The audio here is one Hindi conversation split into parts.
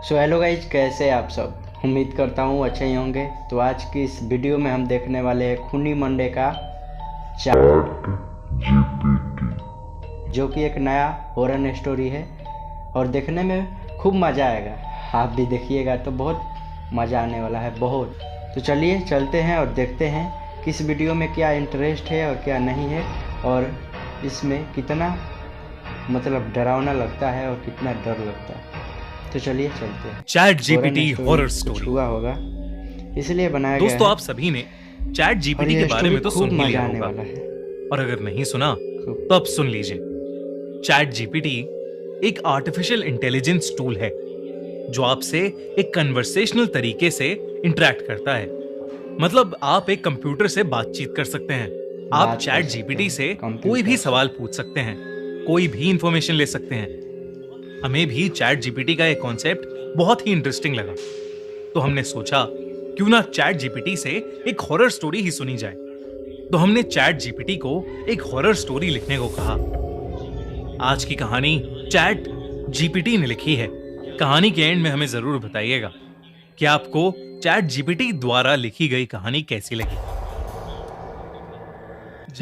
सो हेलो गाइज, कैसे आप सब। उम्मीद करता हूँ अच्छे ही होंगे। तो आज की इस वीडियो में हम देखने वाले हैं खूनी मंडे का चैट जीपीटी, जो कि एक नया हॉरर स्टोरी है और देखने में खूब मज़ा आएगा। आप भी देखिएगा तो बहुत मज़ा आने वाला है, बहुत। तो चलिए चलते हैं और देखते हैं कि इस वीडियो में क्या इंटरेस्ट है और क्या नहीं है, और इसमें कितना मतलब डरावना लगता है और कितना डर लगता है। तो चलिए चलते हैं। चैट जीपीटी हॉरर स्टोरी हुआ होगा इसलिए बनाया गया है। दोस्तों, आप सभी ने चैट जीपीटी के बारे में तो सुन ही लिया होगा, वाला है। और अगर नहीं सुना तो अब सुन लीजिए। चैट जीपीटी एक आर्टिफिशियल इंटेलिजेंस टूल है जो आपसे एक कन्वर्सेशनल तरीके से इंटरेक्ट करता है। मतलब आप एक कंप्यूटर से बातचीत कर सकते हैं। आप चैट जीपीटी से कोई भी सवाल पूछ सकते हैं, कोई भी इंफॉर्मेशन ले सकते हैं। हमें भी चैट जीपीटी का एक कॉन्सेप्ट बहुत ही इंटरेस्टिंग लगा, तो हमने सोचा क्यों ना चैट जीपीटी से एक हॉरर स्टोरी ही सुनी जाए। तो हमने चैट जीपीटी को एक हॉरर स्टोरी लिखने को कहा। आज की कहानी चैट जीपीटी ने लिखी है। कहानी के एंड में हमें जरूर बताइएगा कि आपको चैट जीपीटी द्वारा लिखी गई कहानी कैसी लगी।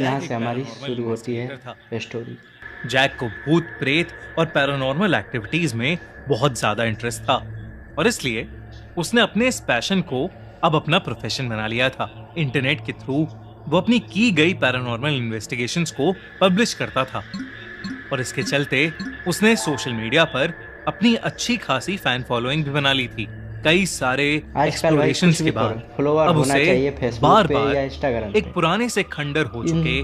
यहाँ से हमारी शुरू होती है स्टोरी। जैक को भूत प्रेत और पैरानॉर्मल एक्टिविटीज में बहुत ज्यादा इंटरेस्ट था, और इसलिए उसने अपने इस पैशन को अब अपना प्रोफेशन बना लिया था। इंटरनेट के थ्रू वो अपनी की गई पैरानॉर्मल इन्वेस्टिगेशंस को पब्लिश करता था, और इसके चलते उसने सोशल मीडिया पर अपनी अच्छी खासी फैन फॉलोइंग भी बना ली थी। कई सारे एक्सप्लोरेशंस के बाद अब उसे बार-बार एक पुराने से खंडर हो चुके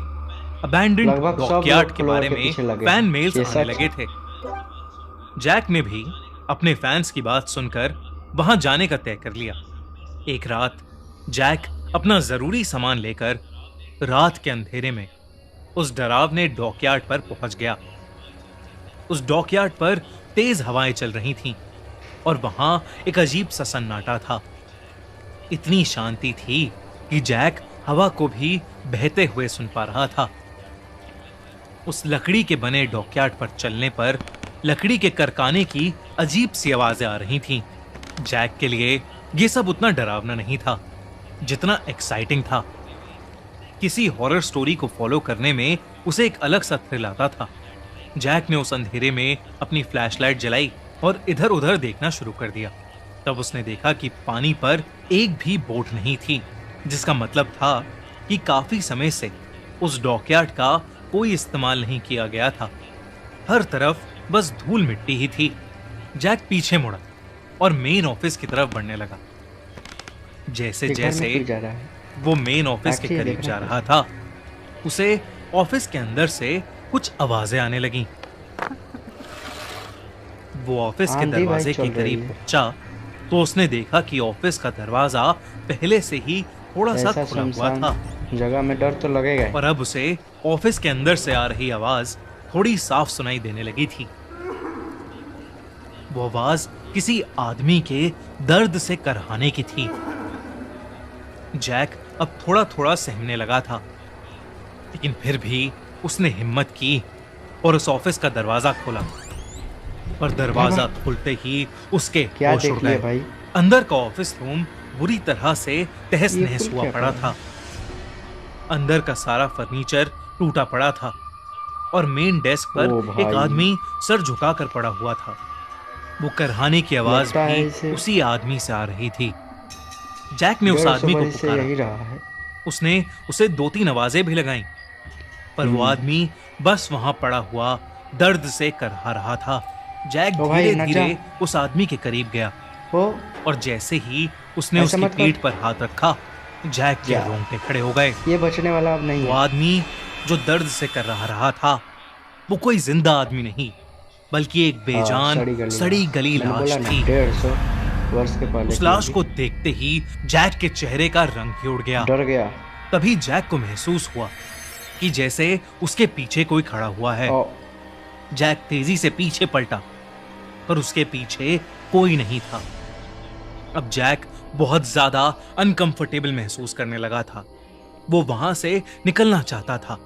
अबैंडन्ड डॉकयार्ड के बारे में फैन मेल्स आने लगे थे। जैक ने भी अपने फैंस की बात सुनकर वहां जाने का तय कर लिया। एक रात जैक अपना जरूरी सामान लेकर रात के अंधेरे में उस डरावने डॉकयार्ड पर पहुंच गया। उस डॉकयार्ड पर तेज हवाएं चल रही थीं और वहां एक अजीब सा सन्नाटा था। इतनी शांति थी कि जैक हवा को भी बहते हुए सुन पा रहा था। उस लकड़ी के बने डॉकयार्ड पर चलने पर लकड़ी के करकाने की अजीब सी आवाजें आ रही थीं। जैक के लिए यह सब उतना डरावना नहीं था जितना एक्साइटिंग था। किसी हॉरर स्टोरी को फॉलो करने में उसे एक अलग सा थ्रिल आता था। जैक ने उस अंधेरे में अपनी फ्लैशलाइट जलाई और इधर उधर देखना शुरू कर दिया। तब उसने देखा कि पानी पर एक भी बोट नहीं थी, जिसका मतलब था कि काफी समय से उस डॉकयार्ड का कोई इस्तेमाल नहीं किया गया था। हर तरफ बस धूल मिट्टी ही थी। जैक पीछे मुड़ा और मेन ऑफिस की तरफ बढ़ने लगा। जैसे जैसे वो मेन ऑफिस के करीब जा रहा था, उसे ऑफिस के अंदर से कुछ आवाजें आने लगीं। वो ऑफिस के दरवाजे के करीब पहुंचा तो उसने देखा कि ऑफिस का दरवाजा पहले से ही थोड़ा सा खुला हुआ था। जगह में डर तो लगेगा। और अब उसे ऑफिस के अंदर से आ रही आवाज थोड़ी साफ सुनाई देने लगी थी। वो आवाज किसी आदमी के दर्द से करहाने की थी। जैक अब थोड़ा थोड़ा सहमने लगा था, लेकिन फिर भी उसने हिम्मत की और उस ऑफिस का दरवाजा खोला। और दरवाजा खुलते ही उसके होश उड़ गए। भाई अंदर का ऑफिस रूम बुरी तरह से तहस नहस हुआ पड़ा था। अंदर का सारा फर्नीचर टूटा पड़ा था और मेन डेस्क पर एक आदमी सर झुकाकर पड़ा हुआ था। वो करहाने की आवाज भी उसी आदमी से आ रही थी। जैक ने उस आदमी को पुकारा। उसने उसे 2-3 आवाजें भी लगाईं, पर वो आदमी बस वहां पड़ा हुआ दर्द से करहा रहा था। जैक धीरे-धीरे उस आदमी के करीब गया और जैसे ही उसने उसकी पीठ पर हाथ रखा, जैक के रोंगटे खड़े हो गए। ये बचने वाला अब नहीं है। वो आदमी जो दर्द से कर रहा था, वो कोई जिंदा आदमी नहीं बल्कि एक बेजान सड़ी गली लाश थी। 150 वर्ष के पहले उस लाश को देखते ही जैक के चेहरे का रंग ही उड़ गया। डर गया। तभी जैक को महसूस हुआ कि जैसे उसके पीछे कोई खड़ा हुआ है। जैक तेजी से पीछे पलटा, पर उसके पीछे कोई नहीं था। अब जैक बहुत ज्यादा अनकंफर्टेबल महसूस करने लगा था। वो वहां से निकलना चाहता था।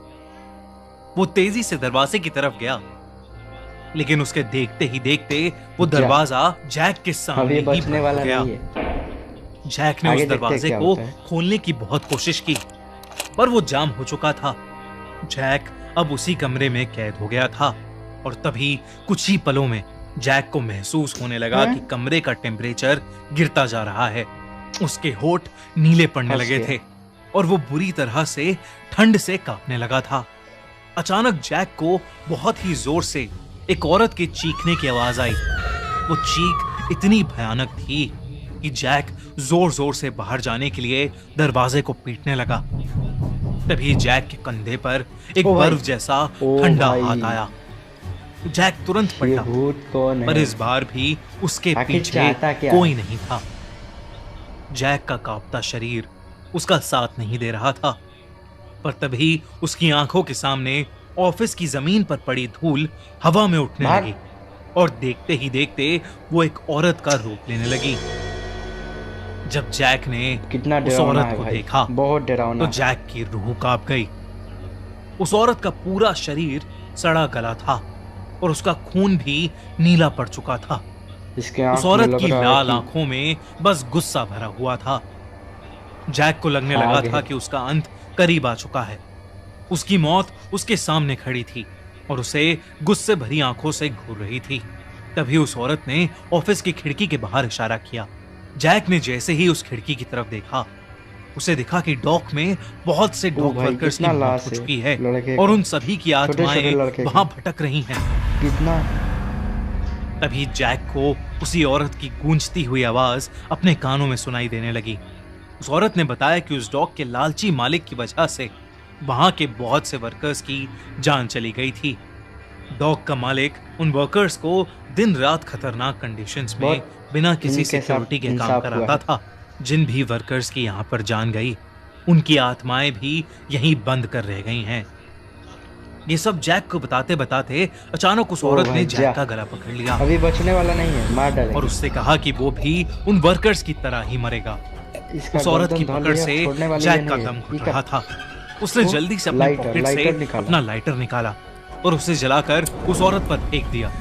वो तेजी से दरवाजे की तरफ गया, लेकिन उसके देखते ही देखते वो दरवाजा जैक के सामने अभी ही बचने बंद वाला हो गया। नहीं है। जैक ने आगे उस देखते हैं दरवाजे क्या को होता है। खोलने की बहुत कोशिश की, पर वो जाम हो चुका था। जैक अब उसी कमरे में कैद हो गया था और तभी कुछ ही पलों में जैक को महसूस होने लगा हैं? कि कमरे का टेम्परेचर गिरता जा रहा है। उसके होठ नीले पड़ने फंस लगे गया। थे और वो बुरी तरह से ठंड से कांपने लगा था। अचानक जैक को बहुत ही जोर से एक औरत के चीखने की आवाज आई। वो चीख इतनी भयानक थी कि जैक जोर जोर से बाहर जाने के लिए दरवाजे को पीटने लगा। तभी जैक के कंधे पर एक ओ भाई। बर्फ जैसा ओ ठंडा भाई। हाथ आया। जैक तुरंत ये पलटा, भूत कौन पर है? इस बार भी उसके आखिर पीछे चाहता क्या कोई है? नहीं था। जैक का कांपता शरीर उसका साथ नहीं दे रहा था, पर तभी उसकी आंखों के सामने ऑफिस की जमीन पर पड़ी धूल हवा में उठने भाग। लगी और देखते ही देखते वो एक औरत का रूप लेने लगी। जब जैक ने कितना उस डरावना औरत है को भाई, देखा बहुत डरावना तो है। जैक की रूह कांप गई। उस औरत का पूरा शरीर सड़ा गला था और उसका खून भी नीला पड़ चुका था। इसके उस आंख में औरत लग की रहा है लाल कि आंखों में बस गुस्सा भरा हुआ था। जैक को लगने लगा आगे। था कि उसका अंत करीब आ चुका है। उसकी मौत उसके सामने खड़ी थी और उसे गुस्से भरी आंखों से घूर रही थी। तभी उस औरत ने ऑफिस की खिड़की के बाहर इशारा किया। जैक ने जैसे ही उस खिड़की की तरफ देखा, उसे दिखा कि डॉक में बहुत से डॉक भाई, वर्कर्स की कितना मौत लाश हो है चुकी है लड़के और का। उन सभी की छोटे-छोटे आत्माएं लड़के वहां की। भटक रही हैं। कितना तभी जैक को उसी औरत की गूंजती हुई आवाज अपने कानों में सुनाई देने लगी। उस औरत ने बताया कि उस डॉग के लालची मालिक की वजह से वहां के बहुत से वर्कर्स की जान चली गई थी। डॉग का मालिक उन वर्कर्स को दिन रात खतरनाक कंडीशंस में बहुत बिना किसी इनके साथ सिक्योरिटी के काम इंसाफ हुआ कराता है। था। जिन भी वर्कर्स की यहाँ पर जान गई, उनकी आत्माएं भी यहीं बंद कर रह गई हैं। ये सब जैक को बताते बताते अचानक उस ओ औरत भाई, ने जा। जैक का गला पकड़ लिया अभी बचने वाला नहीं है, मार डालेंगे। और उससे कहा कि वो भी उन वर्कर्स की तरह ही मरेगा। इसका उस औरत की गर्दन धर पकड़ लिया, से छोड़ने वाली जैक ये का नहीं है। दम ये घुट क्या? रहा था। उसने वो जल्दी से अपने लाइटर पॉकेट से निकाला। अपना लाइटर निकाला और उसे जलाकर उस औरत पर फेंक दिया।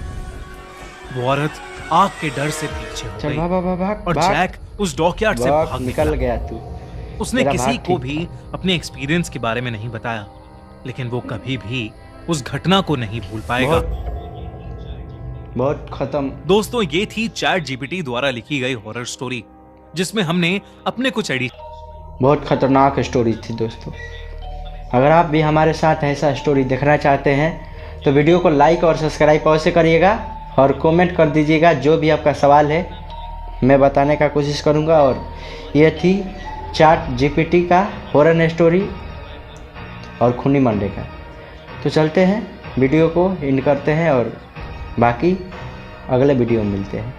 वो औरत आग के डर से पीछे हो चल गई भाग भाग भाग और भाग, जैक उस डॉकयार्ड से भाग, भाग निकल निकला। गया तू। उसने तेरा किसी भाग को ठीक भी अपने एक्सपीरियंस के बारे में नहीं बताया, लेकिन वो कभी भी उस घटना को नहीं भूल पाएगा। बहुत खत्म। दोस्तों, ये थी चैट जीपीटी द्वारा लिखी गई हॉरर स्टोरी, जिसमें हमने अपने कुछ बहुत खतरनाक स्टोरी थी दोस्तों। अगर आप भी हमारे साथ ऐसा स्टोरी देखना चाहते हैं तो वीडियो को लाइक और सब्सक्राइब अवश्य करिएगा और कमेंट कर दीजिएगा। जो भी आपका सवाल है मैं बताने का कोशिश करूंगा। और ये थी चैट जीपीटी का हॉरर स्टोरी और खूनी मंडे का। तो चलते हैं, वीडियो को एंड करते हैं और बाकी अगले वीडियो में मिलते हैं।